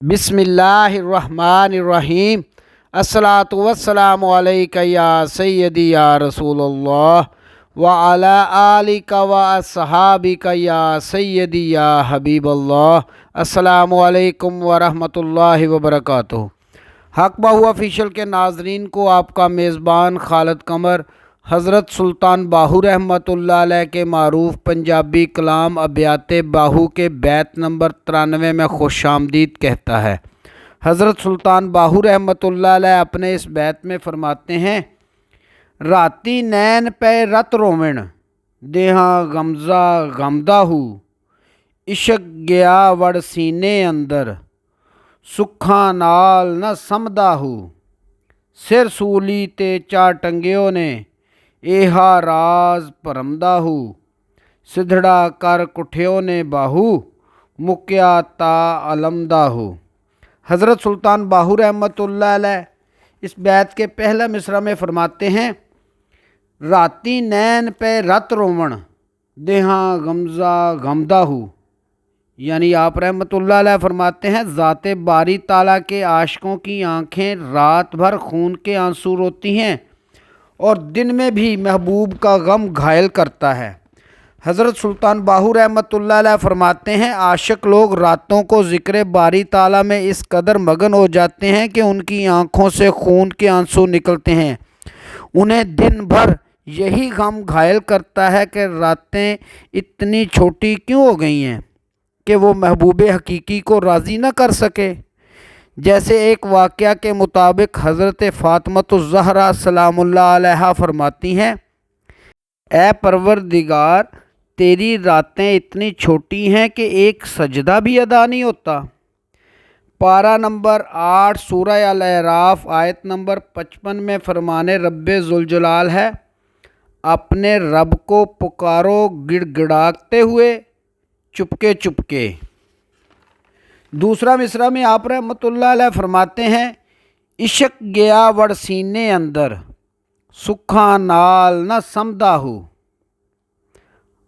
बिस्मिल्लाहिर्रहमानिर्रहीम। अस्सलातु वस्सलामु अलैका या सय्यदी या रसूलल्लाह व अला आलिका व अस्हाबिका या सय्यदी या हबीबल्लाह। अस्सलामु अलैकुम व रहमतुल्लाहि व बरकातुहू। हक बाहु ऑफिशियल के नाजरीन को आपका मेज़बान खालिद कमर हज़रत सुल्तान बाहू रहमतुल्लाह अलैह के मारूफ पंजाबी कलाम अबियाते बाहू के बैत नंबर 93 में खुश आमदीद कहता है। हज़रत सुल्तान बाहू रहमतुल्लाह अलैह अपने इस बैत में फरमाते हैं, राती नैन पे रत रोवण देहा गमजा गमदा हूँ, इश्क गया वड़ सीने अंदर सुखा नाल न समदा हूँ, सिर सूली ते चा टंगियों ने एहा राज परमदा हूँ, सिधड़ा कर कुठियों ने बाहू मुक्या ता अलमदा हूँ। हज़रत सुल्तान बाहू रहमतुल्लाह अलैह इस बैत के पहला मिसरा में फरमाते हैं, राती नैन पे रत रोवण देहा गमजा गमदा हूँ, यानी आप रहमतुल्लाह अलैह फरमाते हैं, ज़ाते बारी ताला के आशिकों की आँखें रात भर खून के आंसू रोती हैं और दिन में भी महबूब का गम घायल करता है। हज़रत सुल्तान बाहू रहमतुल्लाह अलैह फरमाते हैं, आशिक लोग रातों को ज़िक्र बारी ताला में इस कदर मगन हो जाते हैं कि उनकी आँखों से खून के आंसू निकलते हैं। उन्हें दिन भर यही गम घायल करता है कि रातें इतनी छोटी क्यों हो गई हैं कि वो महबूब हकीकी को राज़ी न कर सके। जैसे एक वाक़या के मुताबिक हज़रत फ़ातिमतुज़ ज़हरा सलामुल्लाह अलैहा फरमाती हैं, ए परवरदिगार, तेरी रातें इतनी छोटी हैं कि एक सजदा भी अदा नहीं होता। पारा नंबर 8 सूरह अल-अराफ आयत नंबर 55 में फरमाने रब्बे ज़ुल-जलाल है, अपने रब को पुकारो गिड़गिड़ाते हुए चुपके चुपके। दूसरा मिसरा में आप रहमतुल्लाह अलैह फरमाते हैं, इश्क गया वड़ सीने अंदर सुखा नाल न समदा हूँ।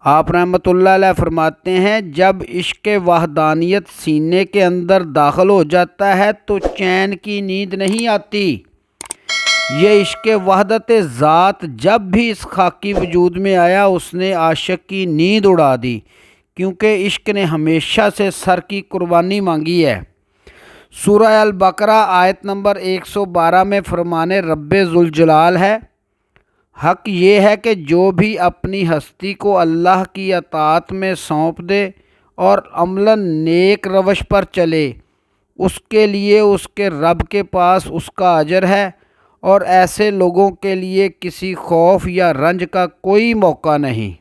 आप रहमतुल्लाह अलैह फरमाते हैं, जब इश्क वहदानियत सीने के अंदर दाखिल हो जाता है तो चैन की नींद नहीं आती। ये इश्क वहदत ज़ात जब भी इस खाकी वजूद में आया उसने आशिक की नींद उड़ा दी, क्योंकि इश्क ने हमेशा से सर की कुर्बानी मांगी है। सूरह अल बकरा आयत नंबर 112 में फरमाने रब्बे ज़ुल जलाल है, हक ये है कि जो भी अपनी हस्ती को अल्लाह की अताअत में सौंप दे और अमलन नेक रवश पर चले, उसके लिए उसके रब के पास उसका अजर है और ऐसे लोगों के लिए किसी खौफ या रंज का कोई मौका नहीं।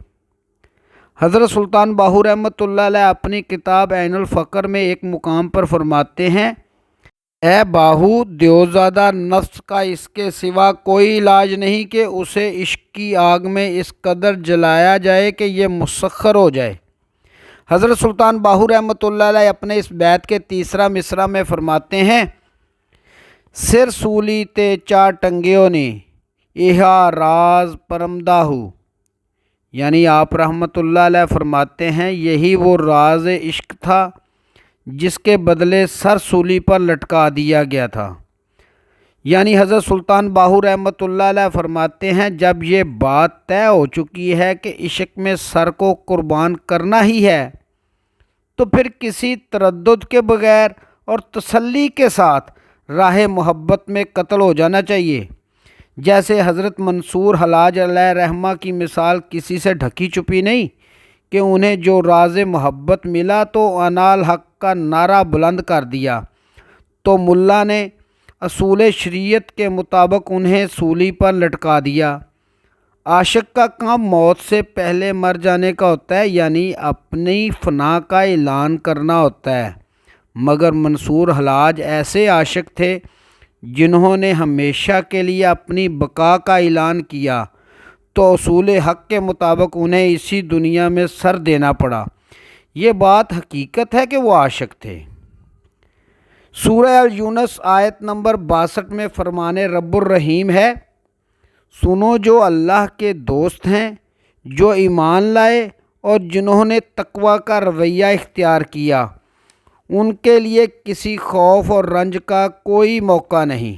हज़रत सुल्तान बाहू रहमतुल्लाह अलैह अपनी किताब ऐनुल फ़क्र में एक मुकाम पर फरमाते हैं, ए बाहू, देवज़ादा नफ्स का इसके सिवा कोई इलाज नहीं कि उसे इश्क की आग में इस कदर जलाया जाए कि ये मुसख्खर हो जाए। हज़रत सुल्तान बाहू रहमतुल्लाह अलैह अपने इस बैत के तीसरा मिसरा में फरमाते हैं, सिर सूली ते चा टंगियों ने इहा राज परमदा हूँ, यानी आप रहमतुल्लाह अलैह फरमाते हैं, यही वो राज इश्क था जिसके बदले सर सूली पर लटका दिया गया था। यानी हज़रत सुल्तान बाहू रहमतुल्लाह अलैह फरमाते हैं, जब ये बात तय हो चुकी है कि इश्क में सर को कुर्बान करना ही है, तो फिर किसी तरद्दुद के बगैर और तसल्ली के साथ राह मोहब्बत में कत्ल हो जाना चाहिए। जैसे हज़रत मंसूर हलाज अलैह रहमा की मिसाल किसी से ढकी छुपी नहीं कि उन्हें जो राज मोहब्बत मिला तो अनाल हक का नारा बुलंद कर दिया, तो मुल्ला ने असूल शरीयत के मुताबिक उन्हें सूली पर लटका दिया। आशिक का काम मौत से पहले मर जाने का होता है, यानी अपनी फना का ऐलान करना होता है। मगर मंसूर हलाज ऐसे आशिक थे जिन्होंने हमेशा के लिए अपनी बका का ऐलान किया, तो असूल हक़ के मुताबिक उन्हें इसी दुनिया में सर देना पड़ा। ये बात हकीकत है कि वो आशिक थे। सूरह अल यूनुस आयत नंबर 62 में फरमाने रब्बुर रहीम है, सुनो जो अल्लाह के दोस्त हैं, जो ईमान लाए और जिन्होंने तकवा का रवैया इख्तियार किया, ان کے لیے کسی خوف اور رنج کا کوئی موقع نہیں۔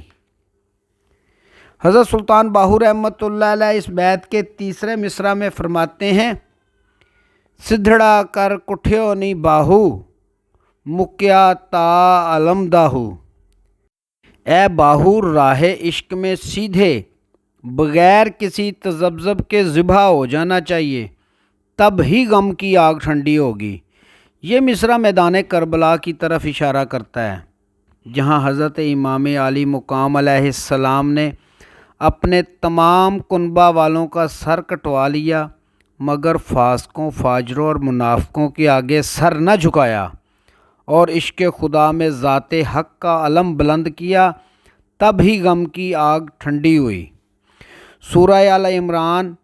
حضرت سلطان باہو رحمۃ اللہ علیہ اس بیت کے تیسرے مصرع میں فرماتے ہیں، سدھڑا کر کٹھیو نی باہو، مکیا تا علم داہو۔ اے باہو، راہ عشق میں سیدھے بغیر کسی تذبذب کے ذبح ہو جانا چاہیے، تب ہی غم کی آگ ٹھنڈی ہوگی۔ یہ مصرع میدان کربلا کی طرف اشارہ کرتا ہے، جہاں حضرت امام عالی مقام علیہ السلام نے اپنے تمام کنبہ والوں کا سر کٹوا لیا، مگر فاسقوں، فاجروں اور منافقوں کے آگے سر نہ جھکایا اور عشق خدا میں ذات حق کا علم بلند کیا، تب ہی غم کی آگ ٹھنڈی ہوئی۔ سورہ آل عمران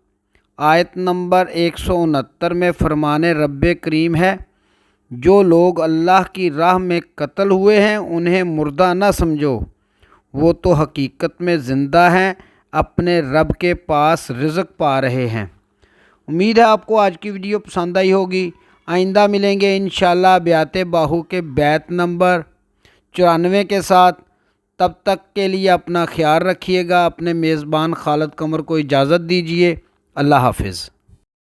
آیت نمبر 169 میں فرمان رب کریم ہے، جو لوگ اللہ کی راہ میں قتل ہوئے ہیں انہیں مردہ نہ سمجھو، وہ تو حقیقت میں زندہ ہیں، اپنے رب کے پاس رزق پا رہے ہیں۔ امید ہے آپ کو آج کی ویڈیو پسند آئی ہوگی۔ آئندہ ملیں گے انشاءاللہ ابیات باہو کے بیت نمبر 94 کے ساتھ۔ تب تک کے لیے اپنا خیال رکھیے گا۔ اپنے میزبان خالد قمر کو اجازت دیجیے۔ اللہ حافظ۔